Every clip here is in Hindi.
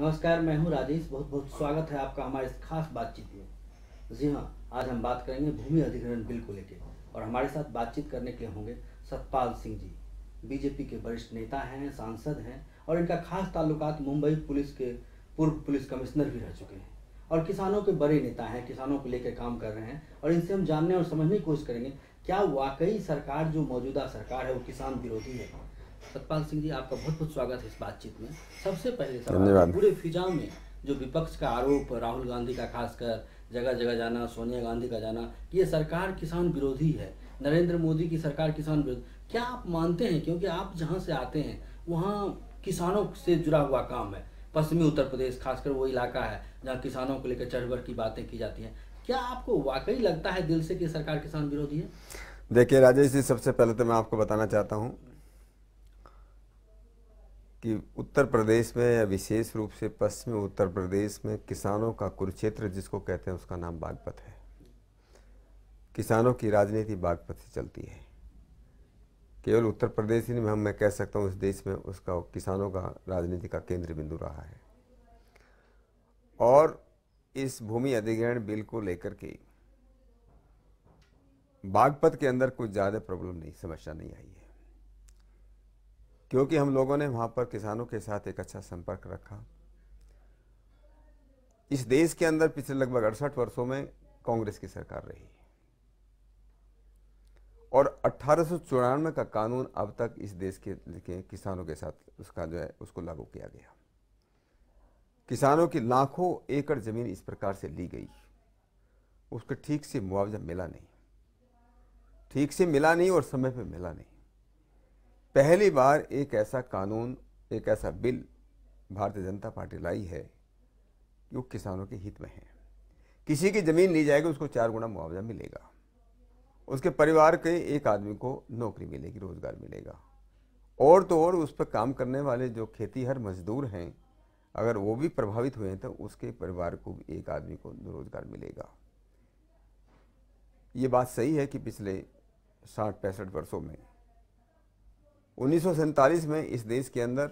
नमस्कार, मैं हूं राजेश। बहुत बहुत स्वागत है आपका हमारे इस खास बातचीत में। जी हाँ, आज हम बात करेंगे भूमि अधिग्रहण बिल को लेकर और हमारे साथ बातचीत करने के लिए होंगे सतपाल सिंह जी। बीजेपी के वरिष्ठ नेता हैं, सांसद हैं और इनका खास ताल्लुकात मुंबई पुलिस के पूर्व पुलिस कमिश्नर भी रह चुके हैं और किसानों के बड़े नेता हैं, किसानों को लेकर काम कर रहे हैं। और इनसे हम जानने और समझने की कोशिश करेंगे क्या वाकई सरकार, जो मौजूदा सरकार है, वो किसान विरोधी है। सतपाल सिंह जी, आपका बहुत बहुत स्वागत है इस बातचीत में। सबसे पहले सवाल, पूरे फिजा में जो विपक्ष का आरोप, राहुल गांधी का खासकर जगह जगह जाना, सोनिया गांधी का जाना कि ये सरकार किसान विरोधी है, नरेंद्र मोदी की सरकार किसान विरोधी, क्या आप मानते हैं? क्योंकि आप जहाँ से आते हैं वहाँ किसानों से जुड़ा हुआ काम है। पश्चिमी उत्तर प्रदेश खासकर वो इलाका है जहाँ किसानों को लेकर चढ़ बढ़ की बातें की जाती हैं। क्या आपको वाकई लगता है दिल से कि सरकार किसान विरोधी है? देखिए राजेश जी, सबसे पहले तो मैं आपको बताना चाहता हूँ कि उत्तर प्रदेश में या विशेष रूप से पश्चिमी उत्तर प्रदेश में किसानों का कुरुक्षेत्र जिसको कहते हैं उसका नाम बागपत है। किसानों की राजनीति बागपत से चलती है। केवल उत्तर प्रदेश ही नहीं, मैं कह सकता हूँ इस देश में उसका किसानों का राजनीति का केंद्र बिंदु रहा है। और इस भूमि अधिग्रहण बिल को लेकर के बागपत के अंदर कुछ ज़्यादा प्रॉब्लम नहीं, समस्या नहीं आई है, क्योंकि हम लोगों ने वहां पर किसानों के साथ एक अच्छा संपर्क रखा। इस देश के अंदर पिछले लगभग 68 वर्षों में कांग्रेस की सरकार रही और 1894 का कानून अब तक इस देश के किसानों के साथ उसका जो है उसको लागू किया गया। किसानों की लाखों एकड़ जमीन इस प्रकार से ली गई, उसको ठीक से मुआवजा मिला नहीं, ठीक से मिला नहीं और समय पे मिला नहीं। पहली बार एक ऐसा कानून, एक ऐसा बिल भारतीय जनता पार्टी लाई है कि वो किसानों के हित में है। किसी की जमीन ली जाएगी, उसको 4 गुना मुआवजा मिलेगा, उसके परिवार के एक आदमी को नौकरी मिलेगी, रोजगार मिलेगा। और तो और उस पर काम करने वाले जो खेतीहर मजदूर हैं, अगर वो भी प्रभावित हुए हैं तो उसके परिवार को भी एक आदमी को रोजगार मिलेगा। ये बात सही है कि पिछले 60-65 वर्षों में 1947 में इस देश के अंदर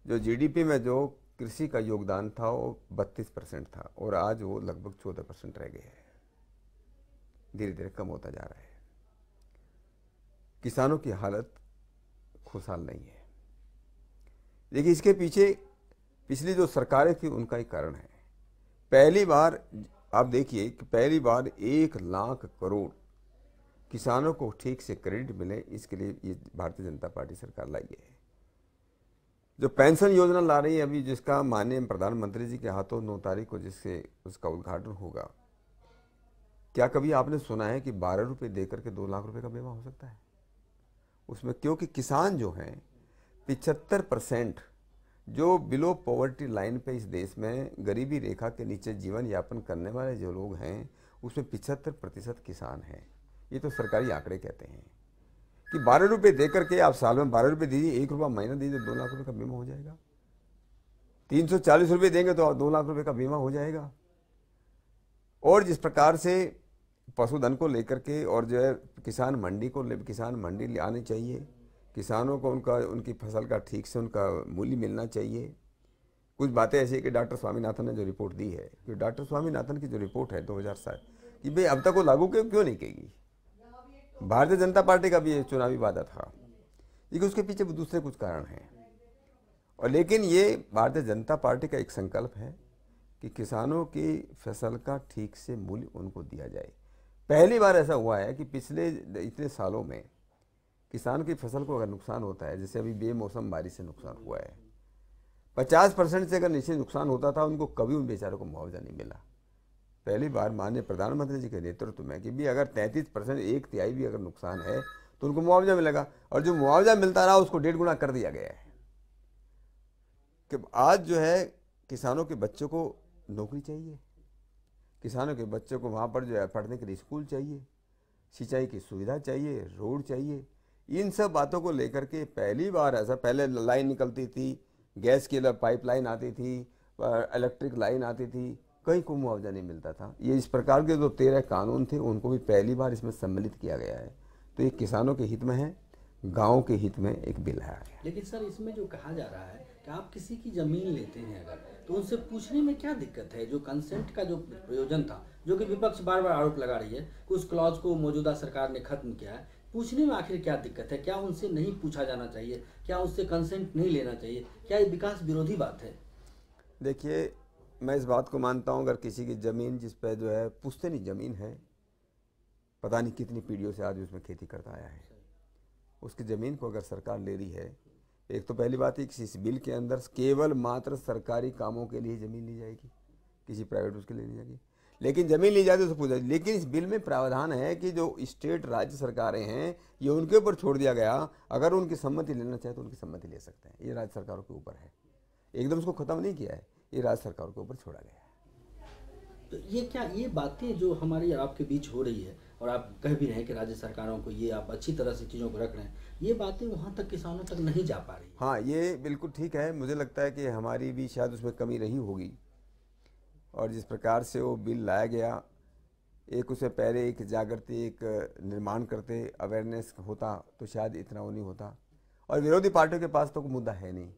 जो जीडीपी में जो कृषि का योगदान था वो 32% था और आज वो लगभग 14% रह गया है। धीरे धीरे कम होता जा रहा है। किसानों की हालत खुशहाल नहीं है। लेकिन इसके पीछे पिछली जो सरकारें थी उनका ही कारण है। पहली बार आप देखिए कि पहली बार 1 लाख करोड़ किसानों को ठीक से क्रेडिट मिले, इसके लिए ये भारतीय जनता पार्टी सरकार लाई है। जो पेंशन योजना ला रही है अभी, जिसका माननीय प्रधानमंत्री जी के हाथों 9 तारीख को जिससे उसका उद्घाटन होगा, क्या कभी आपने सुना है कि 12 रुपये देकर के 2 लाख रुपए का बीमा हो सकता है उसमें? क्योंकि किसान जो हैं 75% जो बिलो पॉवर्टी लाइन पे इस देश में गरीबी रेखा के नीचे जीवन यापन करने वाले जो लोग हैं, उसमें 75% किसान हैं। ये तो सरकारी आंकड़े कहते हैं कि 12 रुपये दे करके आप साल में 12 रुपये दीजिए, 1 रुपया महीना दीजिए, 2 लाख रुपए का बीमा हो जाएगा। 340 रुपये देंगे तो 2 लाख रुपए का बीमा हो जाएगा। और जिस प्रकार से पशुधन को लेकर के और जो है किसान मंडी आनी चाहिए, किसानों को उनकी फसल का ठीक से उनका मूल्य मिलना चाहिए। कुछ बातें ऐसी है कि डॉक्टर स्वामीनाथन ने जो रिपोर्ट दी है, कि डॉक्टर स्वामीनाथन की जो रिपोर्ट है 2007 कि भाई अब तक वो लागू क्यों नहीं की। भारतीय जनता पार्टी का भी ये चुनावी वादा था, लेकिन उसके पीछे दूसरे कुछ कारण हैं। और लेकिन ये भारतीय जनता पार्टी का एक संकल्प है कि किसानों की फसल का ठीक से मूल्य उनको दिया जाए। पहली बार ऐसा हुआ है कि पिछले इतने सालों में किसान की फसल को अगर नुकसान होता है, जैसे अभी बेमौसम बारिश से नुकसान हुआ है, 50% से अगर नीचे नुकसान होता था, उनको कभी उन बेचारों को मुआवजा नहीं मिला। पहली बार माननीय प्रधानमंत्री जी के नेतृत्व में कि भी अगर 33%, 1/3 भी अगर नुकसान है तो उनको मुआवजा मिलेगा। और जो मुआवजा मिलता रहा उसको 1.5 गुना कर दिया गया है कि आज जो है किसानों के बच्चों को नौकरी चाहिए, किसानों के बच्चों को वहाँ पर जो है पढ़ने के लिए स्कूल चाहिए, सिंचाई की सुविधा चाहिए, रोड चाहिए। इन सब बातों को लेकर के पहली बार ऐसा, पहले लाइन निकलती थी, गैस की पाइपलाइन आती थी, इलेक्ट्रिक लाइन आती थी, कहीं को मुआवजा नहीं मिलता था। ये इस प्रकार के जो 13 कानून थे उनको भी पहली बार इसमें सम्मिलित किया गया है। तो ये किसानों के हित में है, गाँव के हित में एक बिल है। लेकिन सर, इसमें जो कहा जा रहा है कि आप किसी की ज़मीन लेते हैं अगर, तो उनसे पूछने में क्या दिक्कत है? जो कंसेंट का जो प्रयोजन था, जो कि विपक्ष बार बार आरोप लगा रही है कि उस क्लॉज को मौजूदा सरकार ने खत्म किया है, पूछने में आखिर क्या दिक्कत है? क्या उनसे नहीं पूछा जाना चाहिए? क्या उससे कंसेंट नहीं लेना चाहिए? क्या ये विकास विरोधी बात है? देखिए, मैं इस बात को मानता हूँ, अगर किसी की ज़मीन जिस पे जो है पुश्तैनी ज़मीन है, पता नहीं कितनी पीढ़ियों से आदमी उसमें खेती करता आया है, उसकी ज़मीन को अगर सरकार ले रही है, एक तो पहली बात है कि इस बिल के अंदर केवल मात्र सरकारी कामों के लिए ज़मीन ली जाएगी, किसी प्राइवेट उसके लिए नहीं जाएगी। लेकिन ज़मीन ली जाती है तो पूछा, लेकिन इस बिल में प्रावधान है कि जो स्टेट राज्य सरकारें हैं ये उनके ऊपर छोड़ दिया गया, अगर उनकी सम्मति लेना चाहे तो उनकी सम्मति ले सकते हैं। ये राज्य सरकारों के ऊपर है, एकदम उसको ख़त्म नहीं किया है, ये राज्य सरकारों के ऊपर छोड़ा गया है। तो ये क्या, ये बातें जो हमारी और आपके बीच हो रही है, और आप कह भी रहे हैं कि राज्य सरकारों को ये आप अच्छी तरह से चीज़ों को रख रहे हैं, ये बातें वहाँ तक किसानों तक नहीं जा पा रही? हाँ, ये बिल्कुल ठीक है। मुझे लगता है कि हमारी भी शायद उसमें कमी रही होगी, और जिस प्रकार से वो बिल लाया गया, एक उससे पहले एक जागृति, एक निर्माण करते, अवेयरनेस होता तो शायद इतना वो नहीं होता। और विरोधी पार्टियों के पास तो कोई मुद्दा है नहीं,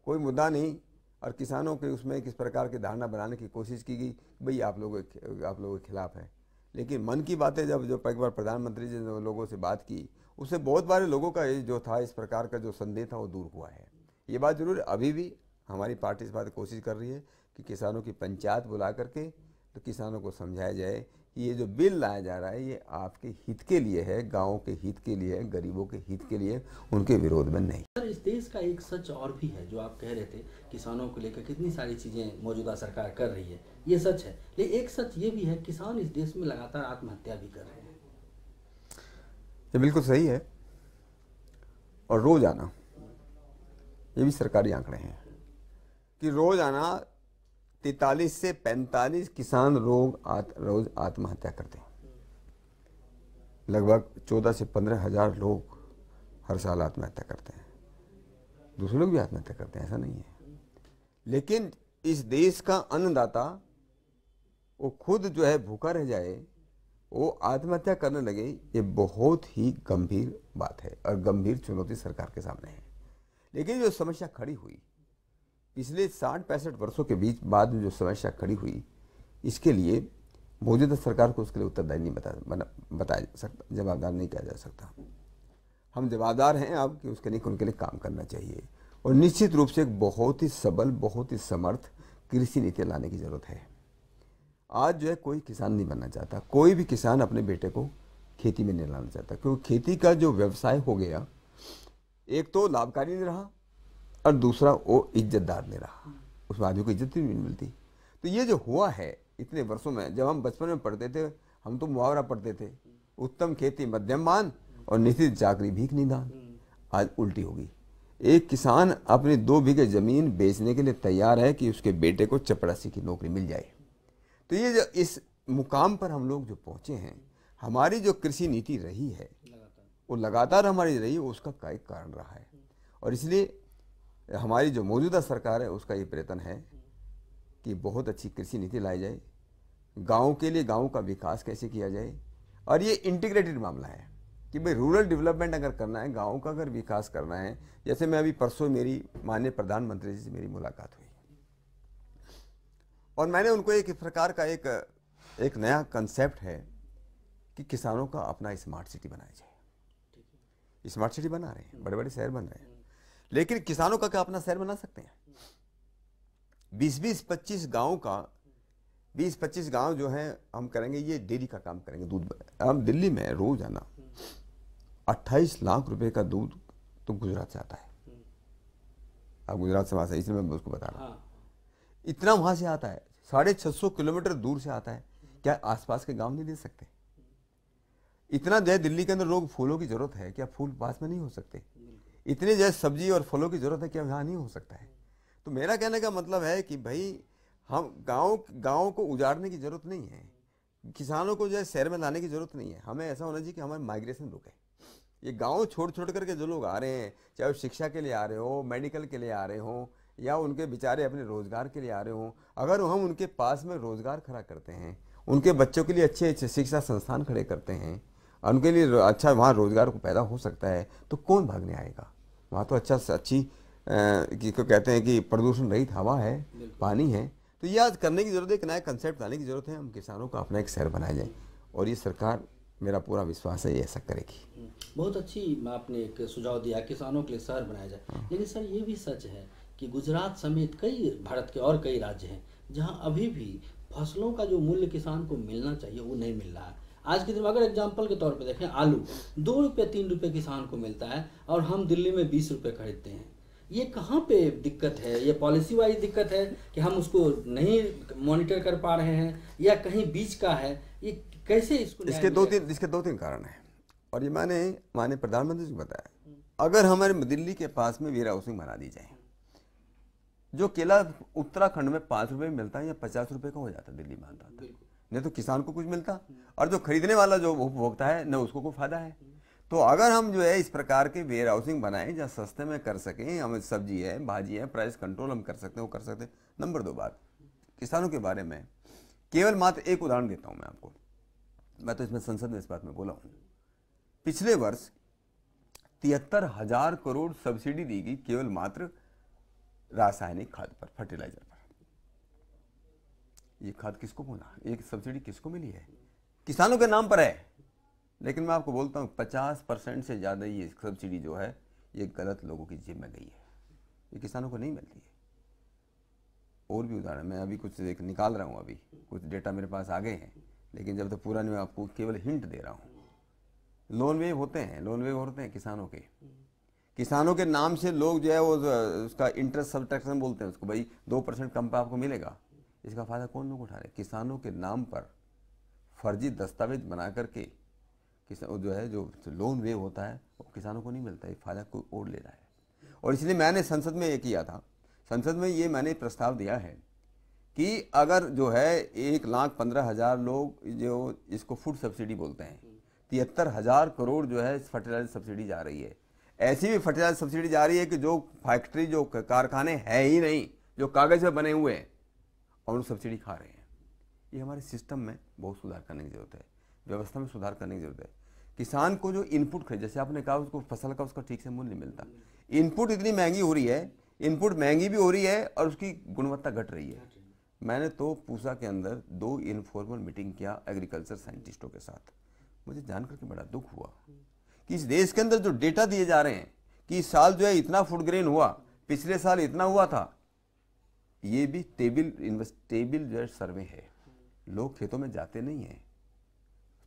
कोई मुद्दा नहीं, और किसानों के उसमें किस प्रकार की धारणा बनाने की कोशिश की गई, भाई आप लोगों के खिलाफ है। लेकिन मन की बातें जब जो एक बार प्रधानमंत्री जी ने लोगों से बात की, उससे बहुत बारे लोगों का जो था इस प्रकार का जो संदेह था वो दूर हुआ है। ये बात जरूर अभी भी हमारी पार्टी इस बात की कोशिश कर रही है कि किसानों की पंचायत बुला करके तो किसानों को समझाया जाए कि ये जो बिल लाया जा रहा है ये आपके हित के लिए है, गाँव के हित के लिए है, गरीबों के हित के लिए, उनके विरोध में नहीं। सर, इस देश का एक सच और भी है जो आप कह रहे थे, किसानों को लेकर कितनी सारी चीज़ें मौजूदा सरकार कर रही है, ये सच है। लेकिन एक सच ये भी है, किसान इस देश में लगातार आत्महत्या भी कर रहे हैं। ये बिल्कुल सही है, और रोज़ाना ये भी सरकारी आंकड़े हैं कि रोज़ाना 43 से 45 किसान रोज आत्महत्या करते हैं। लगभग 14 से 15 हज़ार लोग हर साल आत्महत्या करते हैं। दूसरे लोग भी आत्महत्या करते हैं, ऐसा नहीं है। लेकिन इस देश का अन्नदाता वो खुद जो है भूखा रह जाए, वो आत्महत्या करने लगे, ये बहुत ही गंभीर बात है और गंभीर चुनौती सरकार के सामने है। लेकिन जो समस्या खड़ी हुई पिछले 60-65 वर्षों के बीच बाद में, जो समस्या खड़ी हुई, इसके लिए मौजूदा सरकार को उसके लिए उत्तरदायी नहीं बताया जा सकता, जवाबदार नहीं किया जा सकता। हम जवाबदार हैं अब कि उसके लिए उनके लिए काम करना चाहिए, और निश्चित रूप से एक बहुत ही सबल, बहुत ही समर्थ कृषि नीति लाने की जरूरत है। आज जो है कोई किसान नहीं बनना चाहता, कोई भी किसान अपने बेटे को खेती में नहीं लाना चाहता, क्योंकि खेती का जो व्यवसाय हो गया, एक तो लाभकारी नहीं रहा और दूसरा वो इज्जतदार नहीं रहा, उसमें आदमी को इज्जत भी नहीं मिलती। तो ये जो हुआ है इतने वर्षों में, जब हम बचपन में पढ़ते थे हम तो मुहावरा पढ़ते थे, उत्तम खेती मध्यम मान और निश्चित चाकरी भीख निदान। आज उल्टी होगी, एक किसान अपनी 2 बीघे जमीन बेचने के लिए तैयार है कि उसके बेटे को चपरासी की नौकरी मिल जाए। तो ये जो इस मुकाम पर हम लोग जो पहुंचे हैं, हमारी जो कृषि नीति रही है वो लगातार हमारी रही है, उसका कई कारण रहा है। और इसलिए हमारी जो मौजूदा सरकार है उसका ये प्रयत्न है कि बहुत अच्छी कृषि नीति लाई जाए, गांव के लिए गांव का विकास कैसे किया जाए। और ये इंटीग्रेटेड मामला है कि भाई रूरल डेवलपमेंट अगर करना है, गांव का अगर विकास करना है, जैसे मैं अभी परसों मेरी माननीय प्रधानमंत्री जी से मेरी मुलाकात हुई और मैंने उनको एक प्रकार का एक नया कंसेप्ट है कि किसानों का अपना स्मार्ट सिटी बनाया जाए। स्मार्ट सिटी बना रहे हैं, बड़े बड़े शहर बन रहे हैं, लेकिन किसानों का क्या अपना शहर बना सकते हैं? 20-25 गाँव का 20-25 गांव जो हैं हम करेंगे, ये डेयरी का काम करेंगे, दूध। हम दिल्ली में रोजाना 28 लाख रुपए का दूध तो गुजरात से आता है। अब गुजरात से वहां से, इसलिए मैं उसको बता रहा हूँ, इतना वहां से आता है, 650 किलोमीटर दूर से आता है। क्या आसपास के गांव नहीं दे सकते? इतना जो है दिल्ली के अंदर लोग फूलों की जरूरत है, क्या फूल पास में नहीं हो सकते? इतने जो सब्जी और फलों की जरूरत है, क्या यहाँ नहीं हो सकता है? तो मेरा कहने का मतलब है कि भाई हम गाँव को उजाड़ने की जरूरत नहीं है, किसानों को जो है शहर में लाने की जरूरत नहीं है। हमें ऐसा होना चाहिए कि हमारे माइग्रेशन रुके। ये गांव छोड़ करके जो लोग आ रहे हैं, चाहे वो शिक्षा के लिए आ रहे हो, मेडिकल के लिए आ रहे हो, या उनके बेचारे अपने रोजगार के लिए आ रहे हो, अगर हम उनके पास में रोजगार खड़ा करते हैं, उनके बच्चों के लिए अच्छे अच्छे शिक्षा संस्थान खड़े करते हैं, उनके लिए अच्छा वहाँ रोजगार को पैदा हो सकता है, तो कौन भागने आएगा? वहाँ तो अच्छा अच्छी को कहते हैं कि प्रदूषण रहित हवा है, पानी है। तो ये आज करने की जरूरत है, एक नया कंसेप्ट लाने की जरूरत है। हम किसानों का अपना एक शहर बनाया जाए, और ये सरकार, मेरा पूरा विश्वास है, ये ऐसा करेगी। बहुत अच्छी आपने एक सुझाव दिया, किसानों के लिए शहर बनाया जाए। लेकिन सर ये भी सच है कि गुजरात समेत कई भारत के और कई राज्य हैं जहां अभी भी फसलों का जो मूल्य किसान को मिलना चाहिए वो नहीं मिल रहा है। आज के दिन अगर एग्जाम्पल के तौर पे देखें, आलू 2 रुपये 3 रुपये किसान को मिलता है और हम दिल्ली में 20 रुपये खरीदते हैं। ये कहाँ पे दिक्कत है? ये पॉलिसी वाइज दिक्कत है कि हम उसको नहीं मॉनिटर कर पा रहे हैं, या कहीं बीच का है? ये कैसे इसको इसके दो तीन कारण हैं, और ये माने प्रधानमंत्री जी बताया। अगर हमारे दिल्ली के पास में वेयर हाउसिंग बना दी जाए, जो केला उत्तराखंड में 5 रुपये में मिलता है या 50 रुपये का हो जाता है, दिल्ली में आता था, नहीं तो किसान को कुछ मिलता, और जो खरीदने वाला जो उपभोक्ता है न उसको कोई फायदा है। तो अगर हम जो है इस प्रकार के वेयर हाउसिंग बनाएं जहाँ सस्ते में कर सकें, हमें सब्जी है, भाजी है, प्राइस कंट्रोल हम कर सकते हैं, वो कर सकते हैं। नंबर 2 बात, किसानों के बारे में केवल मात्र एक उदाहरण देता हूँ मैं आपको। मैं तो इसमें संसद में इस बात में बोला हूँ, पिछले वर्ष 73,000 करोड़ सब्सिडी दी गई केवल मात्र रासायनिक खाद पर, फर्टिलाइजर पर। ये खाद किसको बोला, एक सब्सिडी किसको मिली है? किसानों के नाम पर है। लेकिन मैं आपको बोलता हूँ 50% से ज़्यादा ये सब्सिडी जो है ये गलत लोगों की जेब में गई है, ये किसानों को नहीं मिलती है। और भी उदाहरण मैं अभी कुछ निकाल रहा हूँ, अभी कुछ डेटा मेरे पास आ गए हैं, लेकिन जब तक पूरा नहीं, मैं आपको केवल हिंट दे रहा हूँ। लोन वेव होते हैं किसानों के नाम से लोग जो है वो उसका इंटरेस्ट सब्ट्रैक्शन बोलते हैं उसको, भाई 2% कम पे आपको मिलेगा। इसका फायदा कौन लोग उठा रहे? किसानों के नाम पर फर्जी दस्तावेज बना करके जो लोन वेव होता है वो किसानों को नहीं मिलता, ये फायदा कोई और ले रहा है। और इसलिए मैंने संसद में ये किया था, संसद में ये मैंने प्रस्ताव दिया है कि अगर जो है 1,15,000 लोग जो इसको फूड सब्सिडी बोलते हैं, 73,000 करोड़ जो है फर्टिलाइजर सब्सिडी जा रही है। ऐसी भी फर्टिलाइजर सब्सिडी जा रही है कि जो फैक्ट्री, जो कारखाने हैं ही नहीं, जो कागज में बने हुए हैं, और उन सब्सिडी खा रहे हैं। ये हमारे सिस्टम में बहुत सुधार करने की जरूरत है, व्यवस्था में सुधार करने की जरूरत है। किसान को जो इनपुट खरीद, जैसे आपने कहा उसको फसल का उसका ठीक से मूल्य नहीं मिलता। इनपुट इतनी महंगी हो रही है, इनपुट महंगी भी हो रही है और उसकी गुणवत्ता घट रही है। मैंने तो पूसा के अंदर 2 इनफॉर्मल मीटिंग किया एग्रीकल्चर साइंटिस्टों के साथ। मुझे जान करके बड़ा दुख हुआ कि इस देश के अंदर जो डेटा दिए जा रहे हैं कि इस साल जो है इतना फूड ग्रेन हुआ, पिछले साल इतना हुआ था, ये भी टेबल जो है सर्वे है। लोग खेतों में जाते नहीं हैं,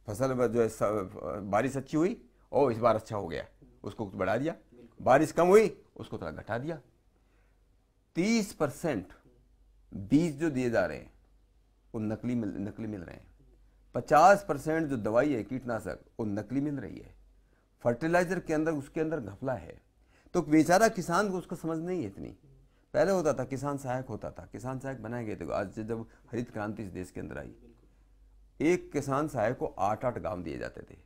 फसल जो है बारिश अच्छी हुई, ओ इस बार अच्छा हो गया, उसको बढ़ा दिया, बारिश कम हुई उसको थोड़ा घटा दिया। 30% बीज जो दिए जा रहे हैं वो नकली मिल रहे हैं। 50% जो दवाई है कीटनाशक वो नकली मिल रही है। फर्टिलाइजर के अंदर उसके अंदर घपला है। तो बेचारा किसान को उसको समझ नहीं है इतनी। पहले होता था किसान सहायक होता था, किसान सहायक बनाए गए थे। आज जब हरित क्रांति इस देश के अंदर आई, एक किसान सहायक को 8-8 गांव दिए जाते थे।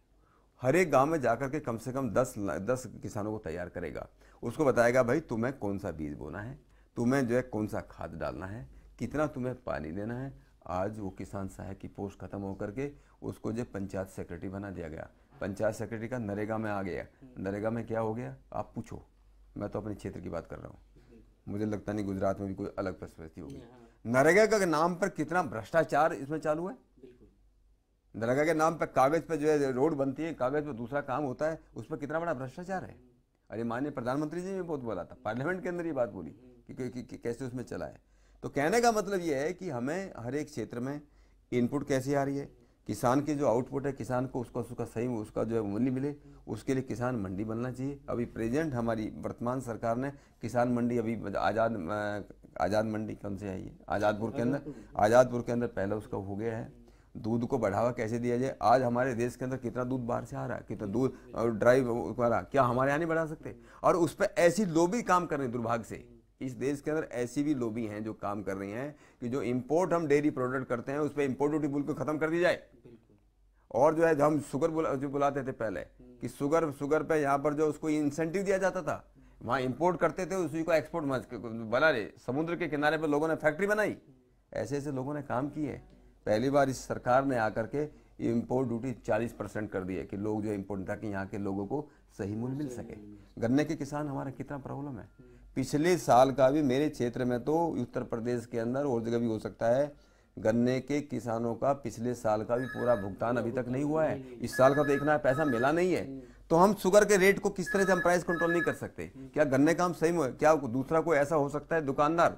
हर एक गांव में जाकर के कम से कम 10 किसानों को तैयार करेगा। उसको बताएगा भाई तुम्हें कौन सा बीज बोना है, तुम्हें जो है कौन सा खाद डालना है, कितना तुम्हें पानी देना है। आज वो किसान सहायक की पोस्ट खत्म होकर के उसको जो पंचायत सेक्रेटरी बना दिया गया। पंचायत सेक्रेटरी का नरेगा में आ गया। नरेगा में क्या हो गया आप पूछो, मैं तो अपने क्षेत्र की बात कर रहा हूँ, मुझे लगता नहीं गुजरात में भी कोई अलग परिस्थिति होगी। नरेगा के नाम पर कितना भ्रष्टाचार इसमें चालू है। नरेगा के नाम पर कागज पर जो है रोड बनती है, कागज पर दूसरा काम होता है, उस पर कितना बड़ा भ्रष्टाचार है। अरे माननीय प्रधानमंत्री जी ने बहुत बोला था, पार्लियामेंट के अंदर ये बात बोली कि कैसे उसमें चला है। तो कहने का मतलब ये है कि हमें हर एक क्षेत्र में इनपुट कैसी आ रही है, किसान की जो आउटपुट है, किसान को उसका सही उसका जो है मूल्य मिले, उसके लिए किसान मंडी बनना चाहिए। अभी प्रेजेंट हमारी वर्तमान सरकार ने किसान मंडी अभी आज़ाद मंडी कौन से आई है, आज़ादपुर के अंदर पहले उसका हो गया है। दूध को बढ़ावा कैसे दिया जाए। आज हमारे देश के अंदर कितना दूध बाहर से आ रहा है, कितना दूध ड्राई वाला, क्या हमारे यहाँ नहीं बढ़ा सकते। और उस पर ऐसी लोबी काम कर रही है, दुर्भाग्य से इस देश के अंदर ऐसी भी लोबी हैं जो काम कर रही हैं कि जो इंपोर्ट हम डेयरी प्रोडक्ट करते हैं उस पर इंपोर्ट ड्यूटी बिल्कुल खत्म कर दी जाए। और जो है हम शुगर जो बुलाते थे पहले कि शुगर पे यहाँ पर जो उसको इंसेंटिव दिया जाता था, वहाँ इंपोर्ट करते थे, उसी को एक्सपोर्ट बना रहे। समुद्र के किनारे पर लोगों ने फैक्ट्री बनाई, ऐसे ऐसे लोगों ने काम किए। पहली बार इस सरकार ने आकर के इंपोर्ट ड्यूटी 40% कर दी है कि लोग जो इंपोर्ट, ताकि यहाँ के लोगों को सही मूल्य मिल सके। गन्ने के किसान हमारा कितना प्रॉब्लम है, पिछले साल का भी मेरे क्षेत्र में तो उत्तर प्रदेश के अंदर और जगह भी हो सकता है, गन्ने के किसानों का पिछले साल का भी पूरा भुगतान अभी तक नहीं हुआ है। इस साल का तो एक ना पैसा मिला नहीं है। तो हम शुगर के रेट को किस तरह से हम प्राइस कंट्रोल नहीं कर सकते? क्या गन्ने का हम सही में, क्या दूसरा कोई ऐसा हो सकता है दुकानदार,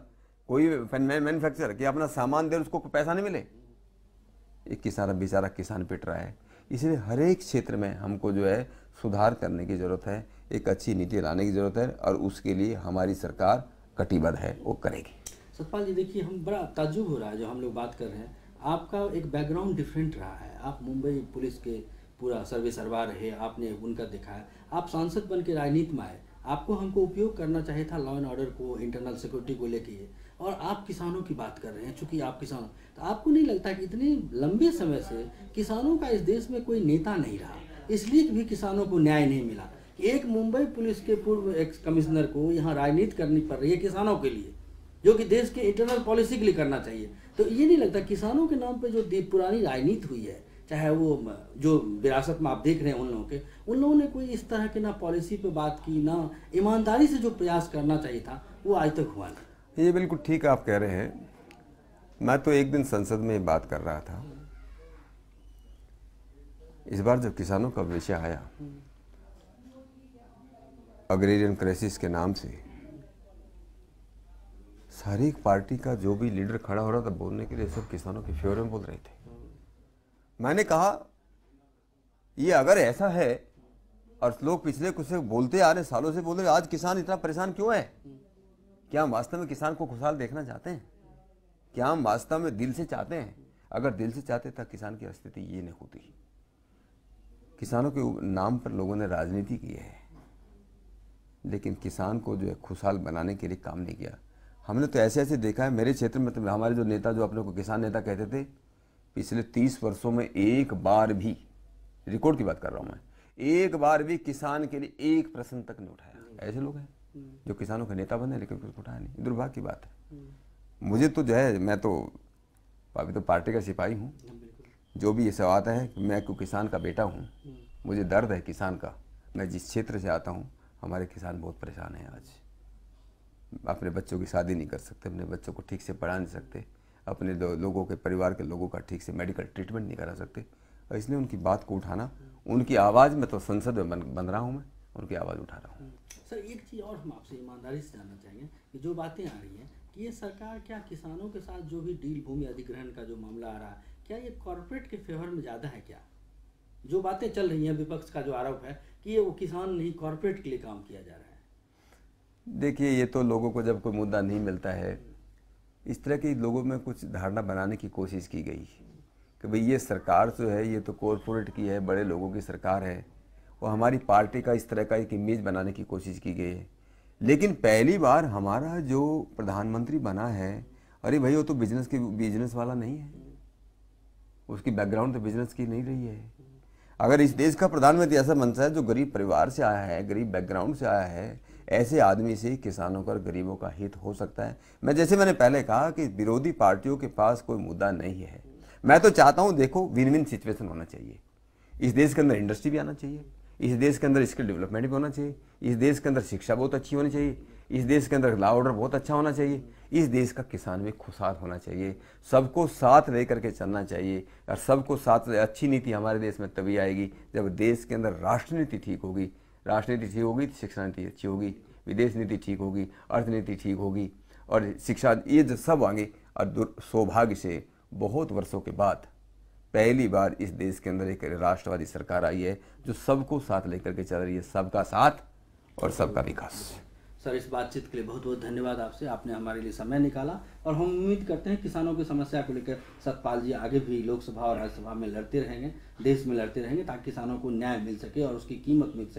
कोई मैन्युफैक्चरर कि अपना सामान दे उसको पैसा नहीं मिले? एक किसान बेचारा किसान पिट रहा है। इसलिए हर एक क्षेत्र में हमको जो है सुधार करने की ज़रूरत है, एक अच्छी नीति लाने की ज़रूरत है और उसके लिए हमारी सरकार कटिबद्ध है, वो करेगी। सतपाल जी देखिए, हम बड़ा ताज्जुब हो रहा है जो हम लोग बात कर रहे हैं, आपका एक बैकग्राउंड डिफरेंट रहा है। आप मुंबई पुलिस के पूरा सर्वा रहे, आपने उनका देखा है, आप सांसद बन के राजनीति में आए, आपको हमको उपयोग करना चाहिए था लॉ एंड ऑर्डर को, इंटरनल सिक्योरिटी को लेके, और आप किसानों की बात कर रहे हैं। चूंकि आप किसान, तो आपको नहीं लगता कि इतने लंबे समय से किसानों का इस देश में कोई नेता नहीं रहा, इसलिए भी किसानों को न्याय नहीं मिला? एक मुंबई पुलिस के पूर्व एक्स कमिश्नर को यहाँ राजनीति करनी पड़ रही है किसानों के लिए, जो कि देश के इंटरनल पॉलिसी के लिए करना चाहिए। तो ये नहीं लगता किसानों के नाम पे जो पुरानी राजनीति हुई है, चाहे वो जो विरासत में आप देख रहे हैं उन लोगों ने कोई इस तरह के ना पॉलिसी पे बात की, ना ईमानदारी से जो प्रयास करना चाहिए था वो आज तक हुआ नहीं। ये बिल्कुल ठीक आप कह रहे हैं। मैं तो एक दिन संसद में बात कर रहा था, इस बार जब किसानों का विषय आया अग्रेरियन क्राइसिस के नाम से, सारी पार्टी का जो भी लीडर खड़ा हो रहा था बोलने के लिए, सब किसानों के फेवर में बोल रहे थे। मैंने कहा ये अगर ऐसा है और लोग पिछले कुछ बोलते आ रहे, सालों से बोल रहे, आज किसान इतना परेशान क्यों है? क्या हम वास्तव में किसान को खुशहाल देखना चाहते हैं? क्या हम वास्तव में दिल से चाहते हैं? अगर दिल से चाहते तो किसान की स्थिति ये नहीं होती। किसानों के नाम पर लोगों ने राजनीति की है, लेकिन किसान को जो है खुशहाल बनाने के लिए काम नहीं किया। हमने तो ऐसे ऐसे देखा है मेरे क्षेत्र में, तो हमारे जो नेता जो अपने को किसान नेता कहते थे, पिछले 30 वर्षों में एक बार भी, रिकॉर्ड की बात कर रहा हूँ मैं, एक बार भी किसान के लिए एक प्रश्न तक नहीं उठाया। ऐसे लोग हैं जो किसानों के नेता बने लेकिन कुछ उठाया नहीं। दुर्भाग्य की बात है। मुझे तो जो है, मैं तो अभी तो पार्टी का सिपाही हूँ, जो भी ये सब आता है, मैं को किसान का बेटा हूँ, मुझे दर्द है किसान का। मैं जिस क्षेत्र से आता हूँ, हमारे किसान बहुत परेशान हैं। आज अपने बच्चों की शादी नहीं कर सकते, अपने बच्चों को ठीक से पढ़ा नहीं सकते, अपने लोगों के परिवार के लोगों का ठीक से मेडिकल ट्रीटमेंट नहीं करा सकते, और इसलिए उनकी बात को उठाना, उनकी आवाज़ में तो संसद में बन रहा हूँ, मैं उनकी आवाज़ उठा रहा हूँ। सर एक चीज़ और हम आपसे ईमानदारी से जानना चाहेंगे कि जो बातें आ रही हैं कि ये सरकार क्या किसानों के साथ जो भी डील, भूमि अधिग्रहण का जो मामला आ रहा है, क्या ये कॉर्पोरेट के फेवर में ज़्यादा है? क्या जो बातें चल रही हैं, विपक्ष का जो आरोप है कि ये वो किसान नहीं कॉर्पोरेट के लिए काम किया जा रहा है? देखिए, ये तो लोगों को जब कोई मुद्दा नहीं मिलता है, इस तरह की लोगों में कुछ धारणा बनाने की कोशिश की गई कि भाई ये सरकार जो है ये तो कॉरपोरेट की है, बड़े लोगों की सरकार है, और हमारी पार्टी का इस तरह का एक इमेज बनाने की कोशिश की गई है। लेकिन पहली बार हमारा जो प्रधानमंत्री बना है, अरे भाई वो तो बिजनेस वाला नहीं है, उसकी बैकग्राउंड तो बिजनेस की नहीं रही है। अगर इस देश का प्रधानमंत्री ऐसा बनता है जो गरीब परिवार से आया है, गरीब बैकग्राउंड से आया है, ऐसे आदमी से किसानों का, गरीबों का हित हो सकता है। मैंने पहले कहा कि विरोधी पार्टियों के पास कोई मुद्दा नहीं है। मैं तो चाहता हूं, देखो, विन विन सिचुएशन होना चाहिए। इस देश के अंदर इंडस्ट्री भी आना चाहिए, इस देश के अंदर स्किल डेवलपमेंट भी होना चाहिए, इस देश के अंदर शिक्षा बहुत अच्छी होनी चाहिए, इस देश के अंदर लॉ ऑर्डर बहुत अच्छा होना चाहिए, इस देश का किसान भी खुशहाल होना चाहिए, सबको साथ लेकर के चलना चाहिए। और सबको साथ, अच्छी नीति हमारे देश में तभी आएगी जब देश के अंदर राष्ट्रनीति ठीक होगी। राष्ट्रनीति ठीक होगी तो शिक्षा नीति अच्छी होगी, विदेश नीति ठीक होगी, अर्थनीति ठीक होगी, और शिक्षा, ये जो सब आगे। और सौभाग्य से बहुत वर्षों के बाद पहली बार इस देश के अंदर एक राष्ट्रवादी सरकार आई है जो सबको साथ लेकर के चल रही है, सबका साथ और सबका विकास। सर इस बातचीत के लिए बहुत बहुत धन्यवाद आपसे, आपने हमारे लिए समय निकाला, और हम उम्मीद करते हैं किसानों की समस्या को लेकर सतपाल जी आगे भी लोकसभा और राज्यसभा में लड़ते रहेंगे, देश में लड़ते रहेंगे, ताकि किसानों को न्याय मिल सके और उसकी कीमत मिल सके।